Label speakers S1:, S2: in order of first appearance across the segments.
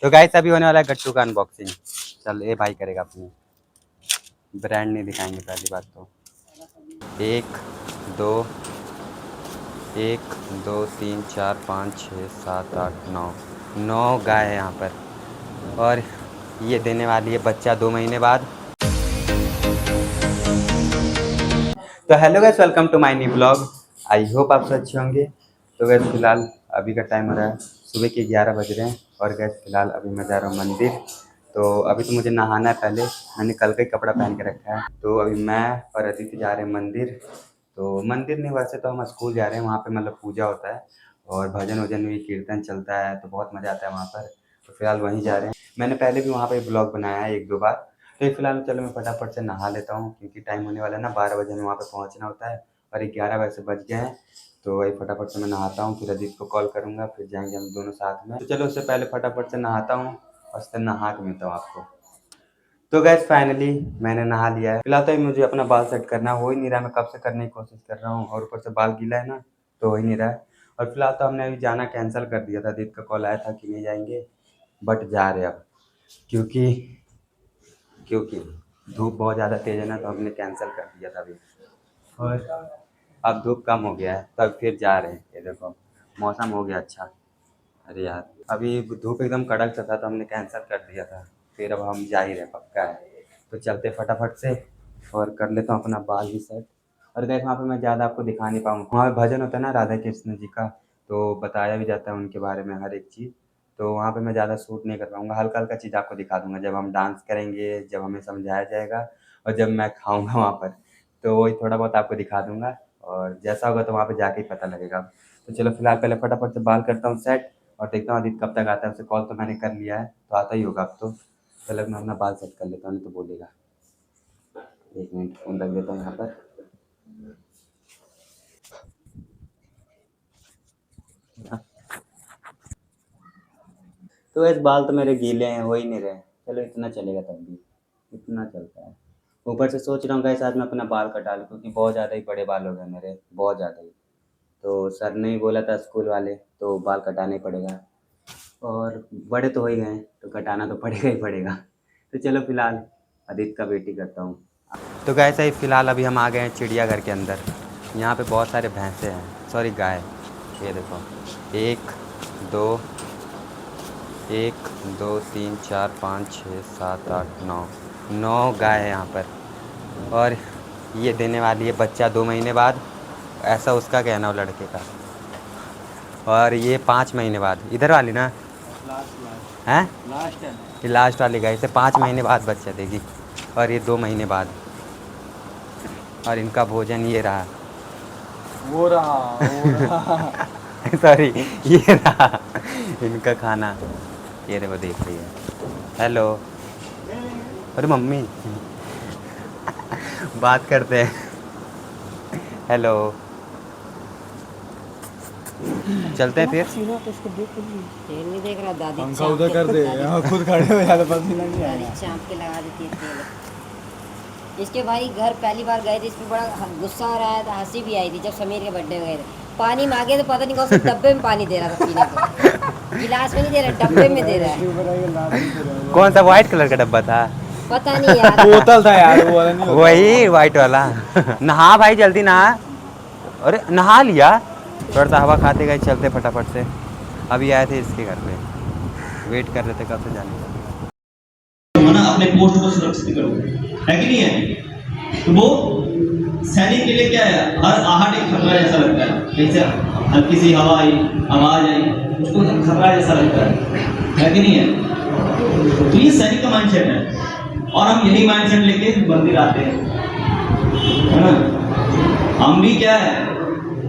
S1: तो गाइस अभी होने वाला है गट्टू का अनबॉक्सिंग। चल ये भाई करेगा अपनी, ब्रांड नहीं दिखाएंगे पहली बात तो। एक दो 3 4 5 6 7 8 9 गाय है यहाँ पर, और ये देने वाली है बच्चा 2 महीने बाद। तो hello guys, welcome to my new blog. I hope आप सब अच्छे होंगे। तो गाइस फिलहाल अभी का टाइम हो रहा है सुबह के 11 बज रहे हैं, और गाइस फिलहाल अभी मैं जा रहा हूँ मंदिर। तो अभी तो मुझे नहाना है, पहले मैंने कल का ही कपड़ा पहन के रखा है। तो अभी मैं और अदिति जा रहे हैं मंदिर। तो मंदिर नहीं, वैसे तो हम स्कूल जा रहे हैं, वहाँ पे मतलब पूजा होता है और भजन वजन भी कीर्तन चलता है, तो बहुत मज़ा आता है वहाँ पर। तो फिलहाल वहीं जा रहे हैं। मैंने पहले भी वहाँ पर ब्लॉग बनाया है 1-2 बार। तो फिलहाल चलो मैं फटाफट से नहा लेता हूँ, क्योंकि टाइम होने वाला है ना, 12 बजे हमें वहाँ पे पहुँचना होता है और 11 वैसे बज गए हैं। तो वही फटाफट से मैं नहाता हूँ, फिर अदित को कॉल करूँगा, फिर जाएंगे हम दोनों साथ में। तो चलो उससे पहले फटाफट से नहाता हूँ और उससे नहा के मिलता हूँ आपको। तो गैस फाइनली मैंने नहा लिया है। फिलहाल तो मुझे अपना बाल सेट करना हो ही नहीं रहा, मैं कब से करने की कोशिश कर रहा हूँ, और ऊपर से बाल गीला है ना, तो हो ही नहीं रहा है। और फिलहाल तो हमने अभी जाना कैंसिल कर दिया था, अदित का कॉल आया था कि नहीं जाएंगे, बट जा रहे अब, क्योंकि धूप बहुत ज़्यादा तेज़ है ना, तो हमने कैंसिल कर दिया था अभी। और अब धूप कम हो गया है, तब फिर जा रहे हैं। ये देखो मौसम हो गया अच्छा। अरे यार अभी धूप एकदम कड़क सा था, तो हमने कैंसिल कर दिया था। फिर अब हम जा ही रहे, पक्का है। तो चलते फटाफट से और कर लेता हूँ अपना बाल भी सेट। और देख वहाँ पे मैं ज़्यादा आपको दिखा नहीं पाऊँगा, वहाँ पे भजन होता है ना राधा कृष्ण जी का, तो बताया भी जाता है उनके बारे में हर एक चीज़। तो वहाँ पे मैं ज़्यादा शूट नहीं कर पाऊँगा, हल्का हल्का चीज़ आपको दिखा दूँगा जब हम डांस करेंगे, जब हमें समझाया जाएगा, और जब मैं खाऊँगा वहाँ पर, तो वही थोड़ा बहुत आपको दिखा दूँगा। और जैसा होगा तो वहाँ पे जाके ही पता लगेगा। तो चलो फिलहाल पहले फटाफट से बाल करता हूँ सेट, और देखता हूँ आदित्य कब तक आता है। उससे कॉल तो मैंने कर लिया है, तो आता ही होगा अब तो। चलो मैं अपना बाल सेट कर लेता हूँ, नहीं तो बोलेगा। 1 मिनट फ़ोन रख देता हूँ यहाँ पर। तो इस बाल तो मेरे गीले हैं, हो ही नहीं रहे। चलो इतना चलेगा, तब भी इतना चलता है। ऊपर से सोच रहा हूँ गाइस आज मैं अपना बाल कटा लूँ, क्योंकि बहुत ज़्यादा ही बड़े बाल हो गए मेरे, बहुत ज़्यादा ही। तो सर ने ही बोला था स्कूल वाले, तो बाल कटाना ही पड़ेगा। और बड़े तो हो ही गए हैं, तो कटाना तो पड़ेगा ही पड़ेगा। तो चलो फिलहाल आदित्य का वेट ही करता हूँ। तो गाइस ही फिलहाल अभी हम आ गए हैं चिड़ियाघर के अंदर। यहाँ पे बहुत सारे भैंसे हैं, सॉरी गाय। ये देखो 1 2 3 4 5 6 7 8 9 गाय है यहाँ पर, और ये देने वाली है बच्चा 2 महीने बाद, ऐसा उसका कहना हो लड़के का। और ये 5 महीने बाद, इधर वाली ना हैं, ये लास्ट वाली गाय से 5 महीने बाद बच्चा देगी, और ये 2 महीने बाद। और इनका भोजन ये रहा,
S2: वो रहा
S1: सॉरी ये रहा इनका खाना। ये देखो देख रही है। हेलो, अरे मम्मी बात करते हैं। हेलो, चलते हैं फिर।
S3: तेल नहीं देख रहा दादी,
S2: पंखा उधर कर दे, यहाँ खुद खड़े हो यार, पसीना नहीं
S3: दादी
S2: आया।
S3: चाँप के लगा देती है तेल। इसके भाई घर पहली बार गए थे, इसमें बड़ा गुस्सा आ रहा था, हंसी भी आई थी जब समीर के बर्थडे में गए थे। पानी मांगे तो पता नहीं कौन से डब्बे में पानी दे रहा था पीने को, गिलास में नहीं दे रहा, डब्बे में दे रहा है।
S1: कौन सा वाइट कलर का डब्बा था?
S3: पता नहीं यार,
S2: बोतल था यार, वो वाला नहीं होता।
S1: वही वाइट वाला। नहा भाई जल्दी नहा। अरे नहा लिया, थोड़ा सा हवा खाते गए, चलते फटाफट से। अभी आए थे इसके घर पे, वेट कर रहे थे कब से जाने का।
S4: अपने पोस्ट को सुरक्षित करो, है कि नहीं है? तो वो सैनिक के लिए क्या है, हर आहट एक खतरा जैसा लगता है। जैसे हल्की सी हवा आई, आवाज आई, उसको खतरा जैसा लगता है कि नहीं है? तो ये सैनिक का माइंडसेट है, और हम यही माइंडसेट लेके मंदिर आते हैं, है ना? हम भी क्या है,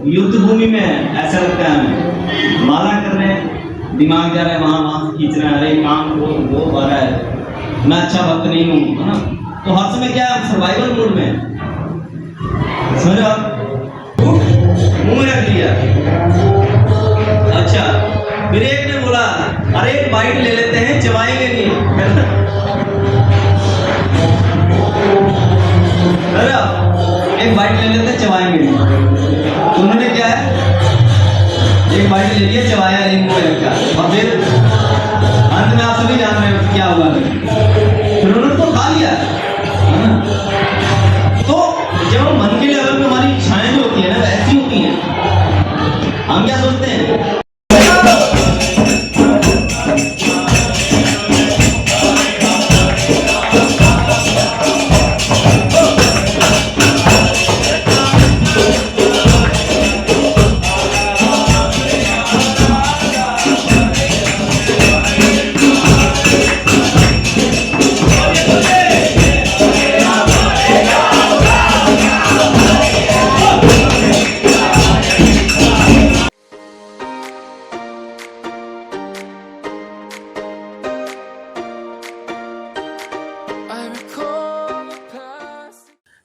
S4: युद्ध भूमि में है, ऐसा लगता है हमें। माला कर रहे हैं, दिमाग जा रहा है वहां से खींच रहे हैं, अरे काम वो आ रहा है, मैं अच्छा भक्त नहीं हूँ, है ना? तो हर समय क्या है, सर्वाइवल मोड में। समझो, मुंह में रख लिया। अच्छा, फिर एक ने बोला अरे एक बाइट ले लेते हैं, चबाएंगे नहीं, है ना? एक बाइट ले लेते हैं, चबाएंगे नहीं। तो उन्होंने क्या है, एक बाइट ले लिया, चबाया नहीं, मुंह में रखा, और फिर शायद मैं आप सभी जान रहे हो क्या हुआ है। उन्होंने तो खा लिया है ना। तो जब हम मन के लेवल पे हमारी इच्छाएं जो होती है ना वैसी होती हैं, हम क्या सोचते हैं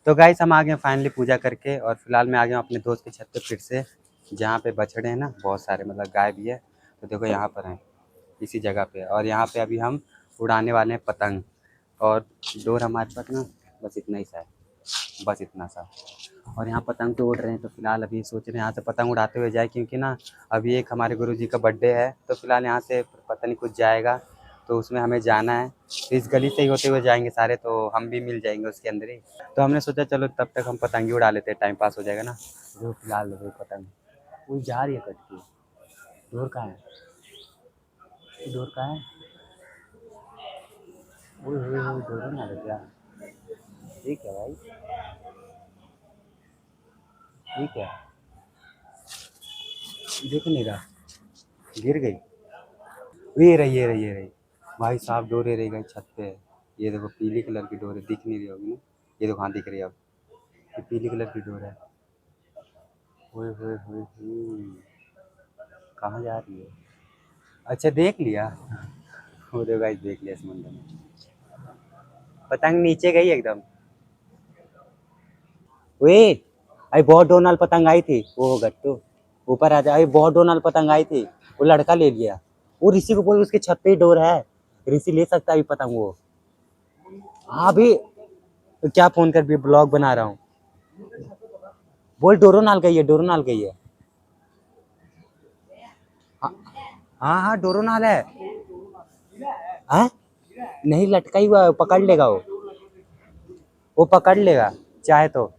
S1: तो गाइस हम आ गए फाइनली पूजा करके, और फिलहाल मैं आ गया हूँ अपने दोस्त के छत पे फिर से, जहाँ पे बछड़े हैं ना बहुत सारे, मतलब गाय भी है। तो देखो यहाँ पर हैं इसी जगह पे, और यहाँ पे अभी हम उड़ाने वाले हैं पतंग, और डोर हमारे पास ना बस इतना ही सा है, बस इतना सा। और यहाँ पतंग तो उड़ रहे हैं, तो फिलहाल अभी सोच रहे हैं यहाँ से पतंग उड़ाते हुए जाए, क्योंकि ना अभी एक हमारे गुरुजी का बर्थडे है, तो फिलहाल यहाँ से पता नहीं कुछ जाएगा, तो उसमें हमें जाना है। तो इस गली से ही होते हुए जाएंगे सारे, तो हम भी मिल जाएंगे उसके अंदर ही। तो हमने सोचा चलो तब तक हम पतंगी उड़ा लेते हैं, टाइम पास हो जाएगा ना। जो फिलहाल वो पतंग वो जा रही है कट के। डोर कहाँ है? डोर कहाँ है? ओए होए होए, डोर ना लग गया। ठीक है भाई, ठीक है। देख नहीं रहा, गिर गई। ये रही, ये रही, ये रही भाई साहब, डोरे रही गई छत पे। ये देखो पीली कलर की डोर है, दिख नहीं रही होगी ना। ये देखो हाँ दिख रही है अब, ये पीली कलर की डोर है। ओए होए होए होए, कहाँ जा रही है? अच्छा देख लिया। वो देखो गाइस, देख लिया समुद्र में। पतंग नीचे गई एकदम। वे अरे बहुत डोनाल पतंग आई थी, वो गट्टू ऊपर आ जा। अरे बहुत डोनाल पतंग आई थी, वो लड़का ले लिया। वो ऋषि को बोल, उसके छत पे ही डोर है, ऋषि ले सकता है अभी पतंग वो। हाँ अभी क्या फोन कर, भी ब्लॉग बना रहा हूँ। बोल डोरोनाल गई है, डोरोनाल गई है। हाँ हाँ डोरोनाल है। हाँ नहीं लटका ही हुआ है, पकड़ लेगा वो पकड़ लेगा चाहे तो।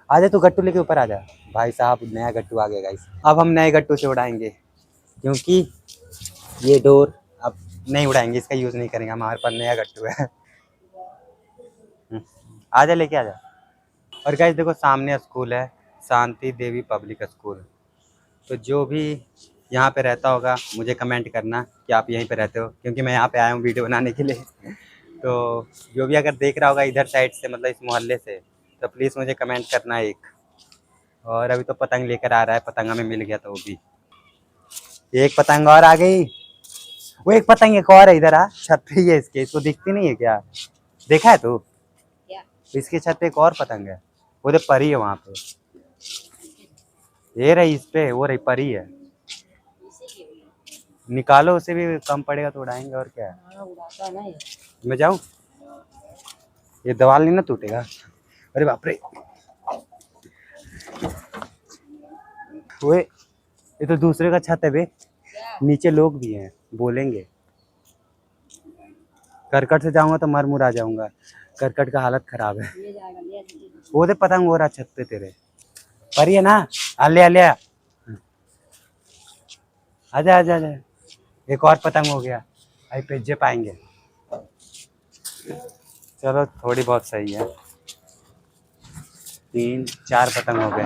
S1: आजा तू गट्टू लेके ऊपर आजा। भाई साहब नया गट्टू आ गया गाइस, अब हम नए गट्टू से उड़ाएंगे, क्योंकि ये डोर अब नहीं उड़ाएंगे, इसका यूज नहीं करेंगे, हमारे पास नया गट्टू है। आजा लेके आजा। और गाइस देखो सामने स्कूल है, शांति देवी पब्लिक स्कूल। तो जो भी यहाँ पे रहता होगा मुझे कमेंट करना कि आप यहीं पे रहते हो, क्योंकि मैं यहाँ पे आया हूँ वीडियो बनाने के लिए। तो जो भी अगर देख रहा होगा इधर साइड से, मतलब इस मोहल्ले से, तो प्लीज़ मुझे कमेंट करना एक। और अभी तो पतंग लेकर आ रहा है, पतंग हमें मिल गया, तो वो भी एक पतंग और आ गई। वो एक पतंग एक और है इधर, आ छत पे ही है इसके, इसको दिखती नहीं है क्या? देखा है तू? इसके छत पे एक और पतंग है, वो तो परी है वहाँ पे। ये रही इस पे, वो रही परी है। निकालो, उसे भी कम पड़ेगा तो उड़ाएंगे, और क्या है। मैं जाऊं, ये दीवार नहीं ना टूटेगा। अरे बाप रे, ओए ये तो दूसरे का छत है बे, नीचे लोग भी हैं, बोलेंगे। करकट से जाऊंगा तो मर मुर आ जाऊंगा, करकट का हालत खराब है। वो दे पतंग हो रहा छत पे तेरे, परी है ना। आले आले आजा आजा आजा, एक और पतंग हो गया, भाई पिज्जे पाएंगे। चलो थोड़ी बहुत सही है, 3-4 पतंग हो गए।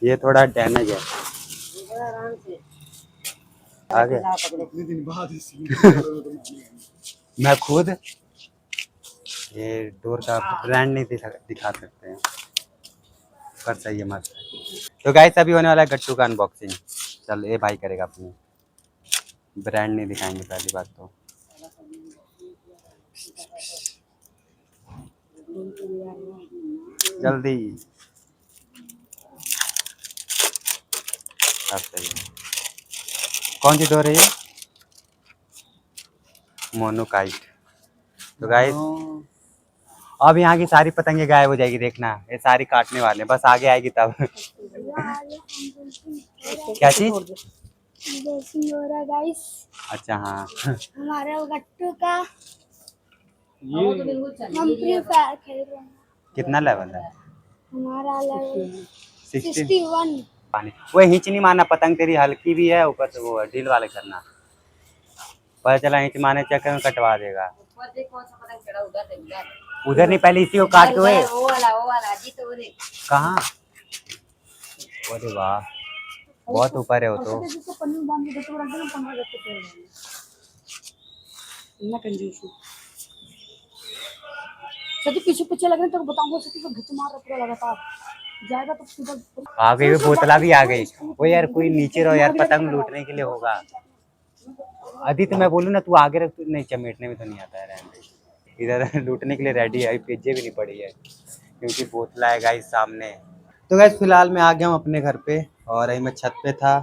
S1: ये थोड़ा डैमेज है आगे। मैं खुद ये डोर का ब्रांड नहीं दिखा सकते हैं, पर सही है मस्त। तो गाइस अभी होने वाला है गट्टू का अनबॉक्सिंग। चल ये भाई करेगा, अपनी ब्रांड नहीं दिखाएंगे पहली बात तो। जल्दी अब सही है। कौन सी डोर है ये? मोनोकाइट। तो गाइस अब यहाँ की सारी पतंगे गायब हो जाएगी, देखना ये सारी काटने वाले हैं, बस आगे आएगी तब। क्या चीज?
S5: हो रहा गाइस,
S1: अच्छा हाँ।
S5: हमारा गट्टू का
S2: ये
S5: हम फ्री फायर खेल रहे हैं।
S1: कितना लेवल है?
S5: हमारा लेवल
S1: 60।
S5: 61।
S1: पानी वो हिंच नहीं मारना, पतंग तेरी हल्की भी है, ऊपर से वो ढील वाले करना, पता चला हिंच मारने चक्कर में कटवा देगा।
S3: ऊपर देख कौन सा पतंग चढ़ा, उधर देख, उधर।
S1: उधर नहीं, पहले इसी को काट के
S3: उधर, वो वाला जी, तो वो देख।
S1: कहाँ? अरे वाह, बहुत ऊपर है वो तो।
S5: जिसको पन्नी बांध के देते रहते हैं 15 देते हैं ना कंजूस। सती पीछे पीछे लग रहे हैं, तो बताऊंगा सती को घिच मार पूरा लगातार जाएगा तो सीधा
S1: आ गई, वो बोतला भी आ गई। वो यार कोई नीचे रहो यार, पतंग लूटने के लिए होगा। आदित्य मैं बोलूँ ना, तू आगे रख, तू नहीं, चमेटने में तो नहीं आता है, रहने दे। इधर लूटने के लिए रेडी है, पिज्जे भी नहीं पड़ी है क्योंकि बोतला है गाइस सामने। तो गाइस फिलहाल मैं आ गया हूँ अपने घर पे, और अभी मैं छत पे था,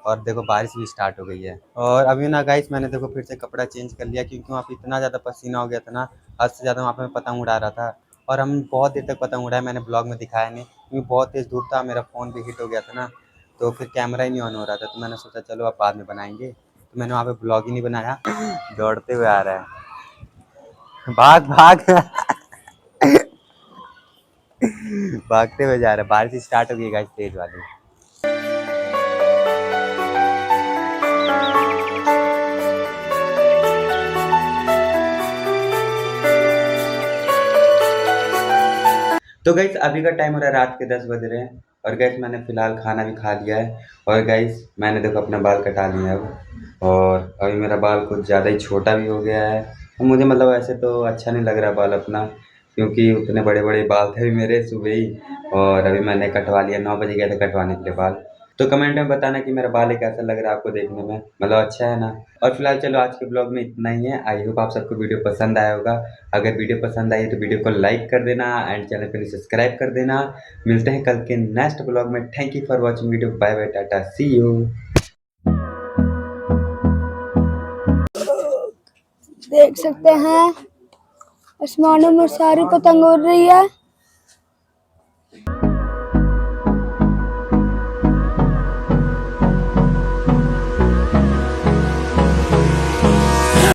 S1: और देखो बारिश भी स्टार्ट हो गई है। और अभी ना गाइस मैंने देखो फिर से कपड़ा चेंज कर लिया, क्योंकि वहाँ पे इतना ज़्यादा पसीना हो गया था ना, हद से ज़्यादा वहाँ पे मैं पतंग उड़ा रहा था। और हम बहुत देर तक पतंग उड़ाए, मैंने ब्लॉग में दिखाया नहीं क्योंकि बहुत तेज़ धूप था, मेरा फ़ोन भी हीट हो गया था ना, तो फिर कैमरा ही नहीं ऑन हो रहा था। तो मैंने सोचा चलो अब बाद में बनाएंगे, तो मैंने वहाँ पे ब्लॉग ही नहीं बनाया। दौड़ते हुए आ रहा है, भाग भाग। भागते हुए जा रहा है, बारिश स्टार्ट हो गई गाइस तेज वाली। तो गाइस अभी का टाइम हो रहा है रात के 10 बज रहे हैं, और गाइस मैंने फिलहाल खाना भी खा लिया है, और गाइस मैंने देखो अपना बाल कटा लिया अब, और अभी मेरा बाल कुछ ज़्यादा ही छोटा भी हो गया है। और मुझे मतलब ऐसे तो अच्छा नहीं लग रहा बाल अपना, क्योंकि उतने बड़े बड़े बाल थे अभी मेरे सुबह ही, और अभी मैंने कटवा लिया, 9 बजे गया था कटवाने के लिए बाल। तो कमेंट में बताना कि मेरा बाल कैसा लग रहा है आपको देखने में, मतलब अच्छा है ना। और फिलहाल चलो आज के ब्लॉग में इतना ही है। आई होप आप सबको वीडियो पसंद आया होगा। अगर वीडियो पसंद आई तो वीडियो को लाइक कर देना एंड चैनल को सब्सक्राइब कर देना। मिलते हैं कल के नेक्स्ट ब्लॉग में। Thank you for watching video, bye bye, tata, see you.
S5: देख सकते हैं आसमानों में सारी पतंग उड़ रही है।